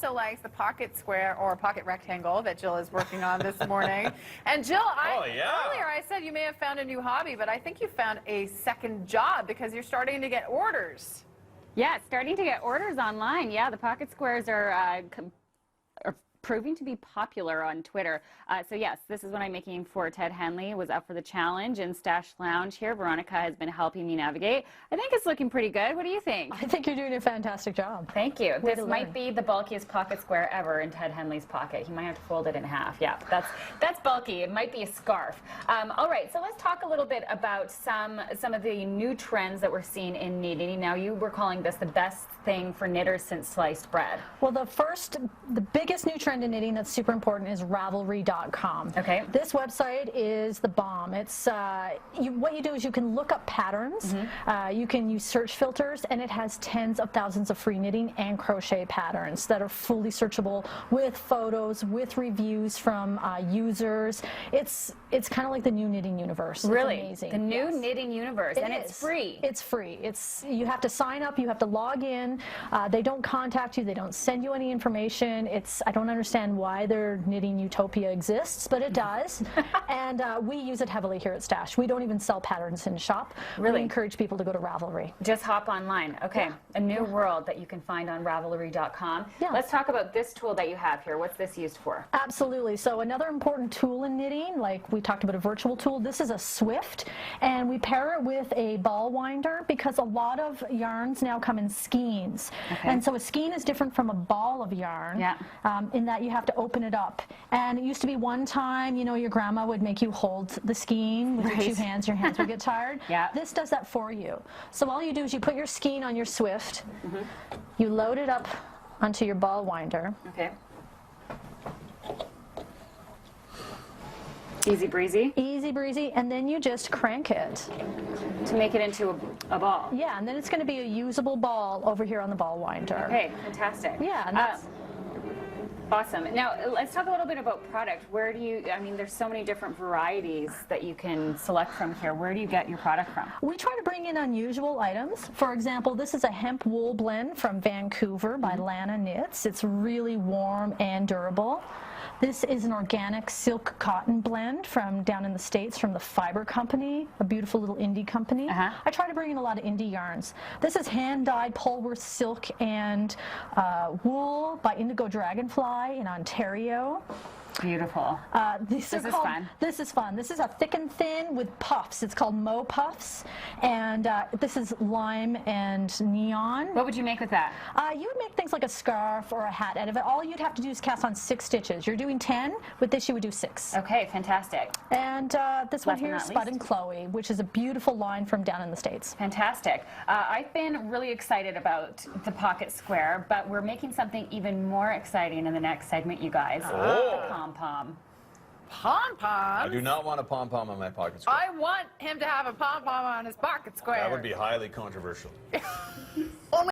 also likes the pocket square or pocket rectangle that Jill is working on this morning. And Jill, earlier I said you may have found a new hobby, but I think you found a second job because you're starting to get orders. Yeah, starting to get orders online. Yeah, the pocket squares are proving to be popular on Twitter. So yes, this is what I'm making for Ted Henley. Was up for the challenge in Stash Lounge here. Veronica has been helping me navigate. I think it's looking pretty good. What do you think? I think you're doing a fantastic job. Thank you. This might be the bulkiest pocket square ever in Ted Henley's pocket. He might have to fold it in half. Yeah, that's bulky. It might be a scarf. All right, so let's talk a little bit about some of the new trends that we're seeing in knitting. Now, you were calling this the best thing for knitters since sliced bread. Well, the biggest new trend in knitting that's super important is Ravelry.com. Okay. This website is the bomb. It's what you do is you can look up patterns. You can use search filters, and it has tens of thousands of free knitting and crochet patterns that are fully searchable with photos, with reviews from users. It's kind of like the new knitting universe. Really? It's amazing. The new knitting universe, and it's free. It's free. You have to sign up. You have to log in. They don't contact you. They don't send you any information. I don't understand why their knitting utopia exists, but it does. And we use it heavily here at Stash. We don't even sell patterns in shop. Really? We encourage people to go to Ravelry. Just hop online. Okay. Yeah. A new world that you can find on Ravelry.com. Yeah. Let's talk about this tool that you have here. What's this used for? Absolutely. So another important tool in knitting, like we talked about a virtual tool, this is a Swift, and we pair it with a ball winder because a lot of yarns now come in skeins. Okay. And so a skein is different from a ball of yarn in that you have to open it up. And it used to be one time, you know, your grandma would make you hold the skein with your two hands. Your hands would get tired. Yeah. This does that for you. So all you do is you put your skein on your Swift, you load it up onto your ball winder. Okay. Easy breezy? Easy breezy, and then you just crank it. To make it into a ball? Yeah, and then it's going to be a usable ball over here on the ball winder. Okay, fantastic. Yeah, and that's... Awesome. Now, let's talk a little bit about product. Where do you, I mean, there's so many different varieties that you can select from here. Where do you get your product from? We try to bring in unusual items. For example, this is a hemp wool blend from Vancouver by Lana Knits. It's really warm and durable. This is an organic silk cotton blend from down in the States from the Fiber Company, a beautiful little indie company. I try to bring in a lot of indie yarns. This is hand-dyed Polworth silk and wool by Indigo Dragonfly in Ontario. Beautiful. This is fun. This is fun. This is a thick and thin with puffs. It's called Mo Puffs, and this is lime and neon. What would you make with that? You would make things like a scarf or a hat out of it. All you'd have to do is cast on 6 stitches. You're doing 10. With this, you would do 6. Okay, fantastic. And this one here is Spud and Chloe, which is a beautiful line from down in the States. Fantastic. I've been really excited about the pocket square, but we're making something even more exciting in the next segment, you guys. The pom-pom. Pom-pom? I do not want a pom-pom on my pocket square. I want him to have a pom-pom on his pocket square. That would be highly controversial.